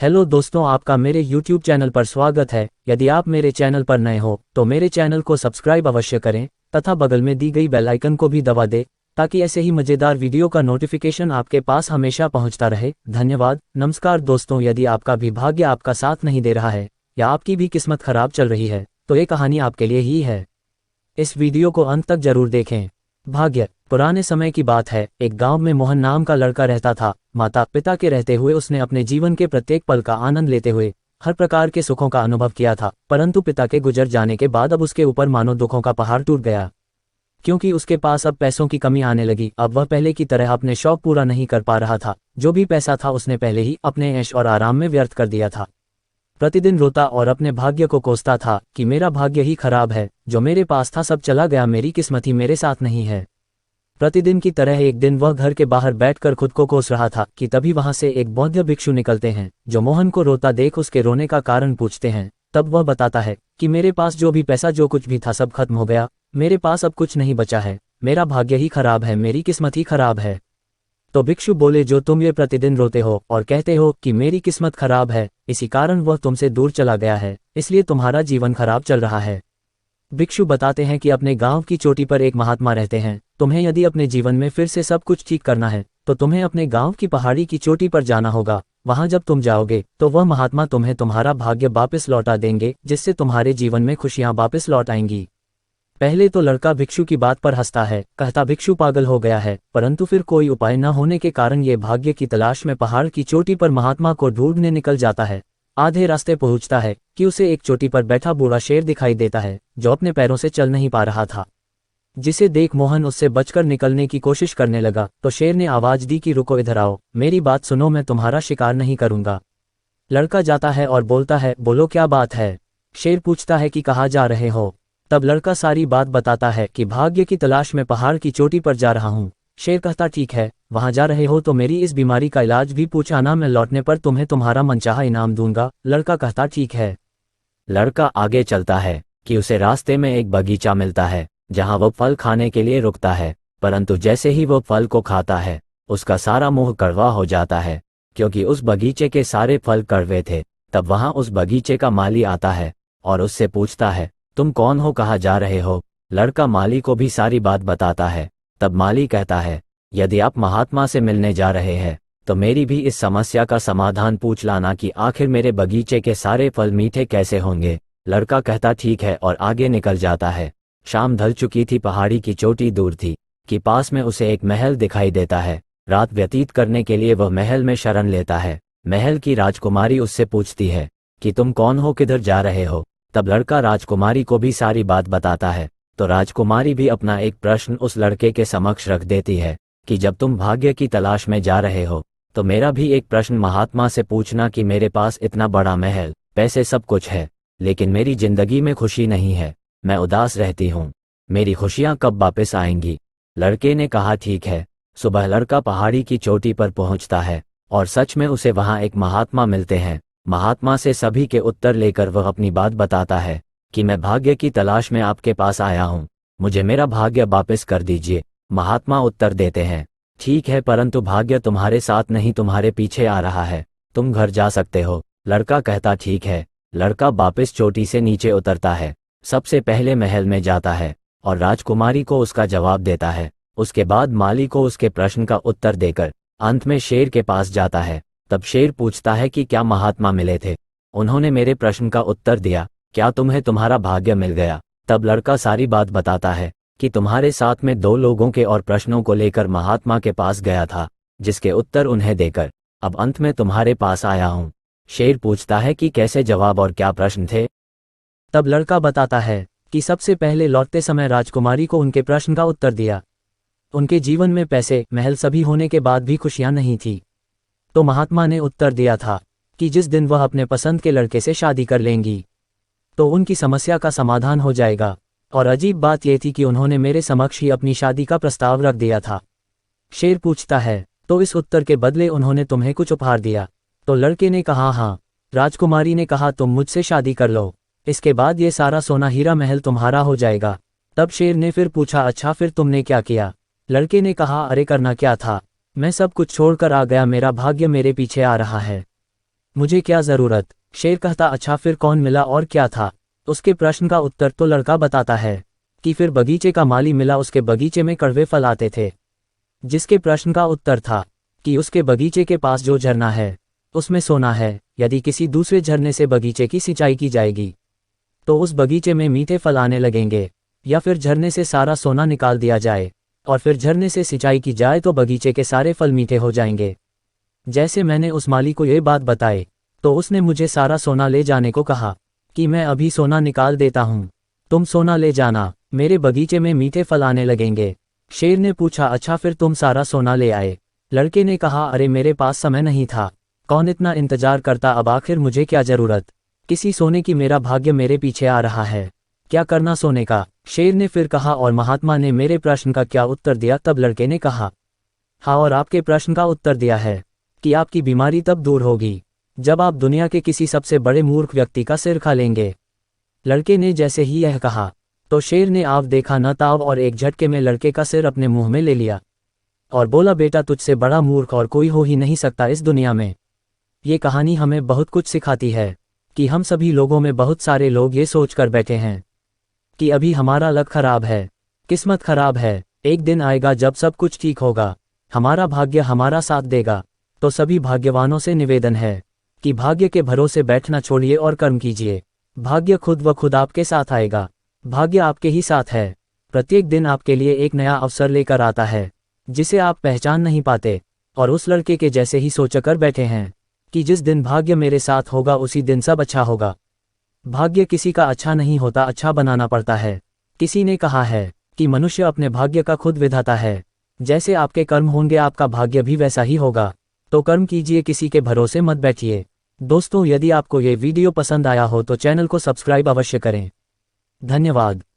Hello दोस्तों, आपका मेरे YouTube चैनल पर स्वागत है। यदि आप मेरे चैनल पर नए हो तो मेरे चैनल को सब्सक्राइब अवश्य करें तथा बगल में दी गई बेल आइकन को भी दबा दें ताकि ऐसे ही मजेदार वीडियो का नोटिफिकेशन आपके पास हमेशा पहुंचता रहे। धन्यवाद। नमस्कार दोस्तों, यदि आपका भी भाग्य आपका साथ नहीं दे रहा है या आपकी भी किस्मत खराब चल रही है तो ये कहानी आपके लिए ही है। इस वीडियो को अंत तक जरूर देखें। भाग्य। पुराने समय की बात है। एक गांव में मोहन नाम का लड़का रहता था। माता पिता के रहते हुए उसने अपने जीवन के प्रत्येक पल का आनंद लेते हुए हर प्रकार के सुखों का अनुभव किया था, परंतु पिता के गुजर जाने के बाद अब उसके ऊपर मानो दुखों का पहाड़ टूट गया, क्योंकि उसके पास अब पैसों की कमी आने लगी। अब वह पहले की तरह अपने शौक पूरा नहीं कर पा रहा था। जो भी पैसा था उसने पहले ही अपने ऐश और आराम में व्यर्थ कर दिया था। प्रतिदिन रोता और अपने भाग्य को कोसता था कि मेरा भाग्य ही खराब है, जो मेरे पास था सब चला गया, मेरी किस्मत ही मेरे साथ नहीं है। प्रतिदिन की तरह एक दिन वह घर के बाहर बैठकर खुद को कोस रहा था कि तभी वहां से एक बौद्ध भिक्षु निकलते हैं, जो मोहन को रोता देख उसके रोने का कारण पूछते हैं। तब वह बताता है कि मेरे पास जो भी पैसा जो कुछ भी था सब खत्म हो गया, मेरे पास अब कुछ नहीं बचा है, मेरा भाग्य ही खराब है, मेरी किस्मत ही खराब है। तो भिक्षु बोले, जो तुम ये प्रतिदिन रोते हो और कहते हो कि मेरी किस्मत खराब है, इसी कारण वह तुमसे दूर चला गया है, इसलिए तुम्हारा जीवन खराब चल रहा है। भिक्षु बताते हैं कि अपने गांव की चोटी पर एक महात्मा रहते हैं। तुम्हें यदि अपने जीवन में फिर से सब कुछ ठीक करना है तो तुम्हें अपने गांव की पहाड़ी की चोटी पर जाना होगा। वहां जब तुम जाओगे तो वह महात्मा तुम्हें तुम्हारा भाग्य वापस लौटा देंगे, जिससे तुम्हारे जीवन में खुशियां वापस लौट आएंगी। पहले तो लड़का भिक्षु की बात पर हंसता है, कहता भिक्षु पागल हो गया है, परंतु फिर कोई उपाय न होने के कारण ये भाग्य की तलाश में पहाड़ की चोटी पर महात्मा को ढूंढने निकल जाता है। आधे रास्ते पहुंचता है कि उसे एक चोटी पर बैठा बूढ़ा शेर दिखाई देता है, जो अपने पैरों से चल नहीं पा रहा था। जिसे देख मोहन उससे बचकर निकलने की कोशिश करने लगा तो शेर ने आवाज दी कि रुको, इधर आओ, मेरी बात सुनो, मैं तुम्हारा शिकार नहीं करूंगा। लड़का जाता है और बोलता है, बोलो क्या बात है। शेर पूछता है कि कहाँ जा रहे हो। तब लड़का सारी बात बताता है कि भाग्य की तलाश में पहाड़ की चोटी पर जा रहा हूँ। शेर कहता, ठीक है, वहां जा रहे हो तो मेरी इस बीमारी का इलाज भी पूछाना, मैं लौटने पर तुम्हें तुम्हारा मनचाहा इनाम दूंगा। लड़का कहता, ठीक है। लड़का आगे चलता है कि उसे रास्ते में एक बगीचा मिलता है जहां वो फल खाने के लिए रुकता है, परंतु जैसे ही वो फल को खाता है उसका सारा मुंह कड़वा हो जाता है, क्योंकि उस बगीचे के सारे फल कड़वे थे। तब वहां उस बगीचे का माली आता है और उससे पूछता है, तुम कौन हो, कहाँ जा रहे हो। लड़का माली को भी सारी बात बताता है। तब माली कहता है, यदि आप महात्मा से मिलने जा रहे हैं तो मेरी भी इस समस्या का समाधान पूछ लाना कि आखिर मेरे बगीचे के सारे फल मीठे कैसे होंगे। लड़का कहता, ठीक है, और आगे निकल जाता है। शाम ढल चुकी थी, पहाड़ी की चोटी दूर थी कि पास में उसे एक महल दिखाई देता है। रात व्यतीत करने के लिए वह महल में शरण लेता है। महल की राजकुमारी उससे पूछती है कि तुम कौन हो, किधर जा रहे हो। तब लड़का राजकुमारी को भी सारी बात बताता है। तो राजकुमारी भी अपना एक प्रश्न उस लड़के के समक्ष रख देती है कि जब तुम भाग्य की तलाश में जा रहे हो तो मेरा भी एक प्रश्न महात्मा से पूछना कि मेरे पास इतना बड़ा महल, पैसे, सब कुछ है, लेकिन मेरी जिंदगी में खुशी नहीं है, मैं उदास रहती हूँ, मेरी खुशियाँ कब वापस आएंगी। लड़के ने कहा, ठीक है। सुबह लड़का पहाड़ी की चोटी पर पहुँचता है और सच में उसे वहाँ एक महात्मा मिलते हैं। महात्मा से सभी के उत्तर लेकर वह अपनी बात बताता है कि मैं भाग्य की तलाश में आपके पास आया हूँ, मुझे मेरा भाग्य वापस कर दीजिए। महात्मा उत्तर देते हैं, ठीक है, परंतु भाग्य तुम्हारे साथ नहीं, तुम्हारे पीछे आ रहा है, तुम घर जा सकते हो। लड़का कहता, ठीक है। लड़का वापस चोटी से नीचे उतरता है। सबसे पहले महल में जाता है और राजकुमारी को उसका जवाब देता है। उसके बाद माली को उसके प्रश्न का उत्तर देकर अंत में शेर के पास जाता है। तब शेर पूछता है कि क्या महात्मा मिले थे, उन्होंने मेरे प्रश्न का उत्तर दिया, क्या तुम्हें तुम्हारा भाग्य मिल गया। तब लड़का सारी बात बताता है कि तुम्हारे साथ में 2 लोगों के और प्रश्नों को लेकर महात्मा के पास गया था, जिसके उत्तर उन्हें देकर अब अंत में तुम्हारे पास आया हूँ। शेर पूछता है कि कैसे जवाब और क्या प्रश्न थे। तब लड़का बताता है कि सबसे पहले लौटते समय राजकुमारी को उनके प्रश्न का उत्तर दिया। उनके जीवन में पैसे, महल सभी होने के बाद भी खुशियां नहीं थी। तो महात्मा ने उत्तर दिया था कि जिस दिन वह अपने पसंद के लड़के से शादी कर लेंगी तो उनकी समस्या का समाधान हो जाएगा। और अजीब बात यह थी कि उन्होंने मेरे समक्ष ही अपनी शादी का प्रस्ताव रख दिया था। शेर पूछता है, तो इस उत्तर के बदले उन्होंने तुम्हें कुछ उपहार दिया। तो लड़के ने कहा, हाँ। राजकुमारी ने कहा, तुम मुझसे शादी कर लो, इसके बाद ये सारा सोना हीरा महल तुम्हारा हो जाएगा। तब शेर ने फिर पूछा, अच्छा फिर तुमने क्या किया। लड़के ने कहा, अरे करना क्या था, मैं सब कुछ छोड़कर आ गया, मेरा भाग्य मेरे पीछे आ रहा है। मुझे क्या जरूरत। शेर कहता अच्छा फिर कौन मिला और क्या था। उसके प्रश्न का उत्तर तो लड़का बताता है कि फिर बगीचे का माली मिला, उसके बगीचे में कड़वे फल आते थे। जिसके प्रश्न का उत्तर था कि उसके बगीचे के पास जो झरना है उसमें सोना है, यदि किसी दूसरे झरने से बगीचे की सिंचाई की जाएगी तो उस बगीचे में मीठे फल आने लगेंगे, या फिर झरने से सारा सोना निकाल दिया जाए और फिर झरने से सिंचाई की जाए तो बगीचे के सारे फल मीठे हो जाएंगे। जैसे मैंने उस माली को ये बात बताई तो उसने मुझे सारा सोना ले जाने को कहा कि मैं अभी सोना निकाल देता हूँ, तुम सोना ले जाना, मेरे बगीचे में मीठे फल आने लगेंगे। शेर ने पूछा अच्छा फिर तुम सारा सोना ले आए। लड़के ने कहा अरे मेरे पास समय नहीं था, कौन इतना इंतजार करता, अब आखिर मुझे क्या जरूरत, किसी सोने की, मेरा भाग्य मेरे पीछे आ रहा है, क्या करना सोने का। शेर ने फिर कहा और महात्मा ने मेरे प्रश्न का क्या उत्तर दिया। तब लड़के ने कहा हाँ, और आपके प्रश्न का उत्तर दिया है कि आपकी बीमारी तब दूर होगी जब आप दुनिया के किसी सबसे बड़े मूर्ख व्यक्ति का सिर खा लेंगे। लड़के ने जैसे ही यह कहा तो शेर ने आव देखा न ताव और एक झटके में लड़के का सिर अपने मुंह में ले लिया और बोला बेटा तुझसे बड़ा मूर्ख और कोई हो ही नहीं सकता इस दुनिया में। ये कहानी हमें बहुत कुछ सिखाती है कि हम सभी लोगों में बहुत सारे लोग ये सोच कर बैठे हैं कि अभी हमारा लक खराब है, किस्मत खराब है, एक दिन आएगा जब सब कुछ ठीक होगा, हमारा भाग्य हमारा साथ देगा। तो सभी भाग्यवानों से निवेदन है कि भाग्य के भरोसे बैठना छोड़िए और कर्म कीजिए। भाग्य खुद व खुद आपके साथ आएगा। भाग्य आपके ही साथ है। प्रत्येक दिन आपके लिए एक नया अवसर लेकर आता है जिसे आप पहचान नहीं पाते। और उस लड़के के जैसे ही सोचकर बैठे हैं कि जिस दिन भाग्य मेरे साथ होगा उसी दिन सब अच्छा होगा। भाग्य किसी का अच्छा नहीं होता, अच्छा बनाना पड़ता है। किसी ने कहा है कि मनुष्य अपने भाग्य का खुद विधाता है। जैसे आपके कर्म होंगे आपका भाग्य भी वैसा ही होगा। तो कर्म कीजिए, किसी के भरोसे मत बैठिए। दोस्तों, यदि आपको ये वीडियो पसंद आया हो तो चैनल को सब्सक्राइब अवश्य करें। धन्यवाद।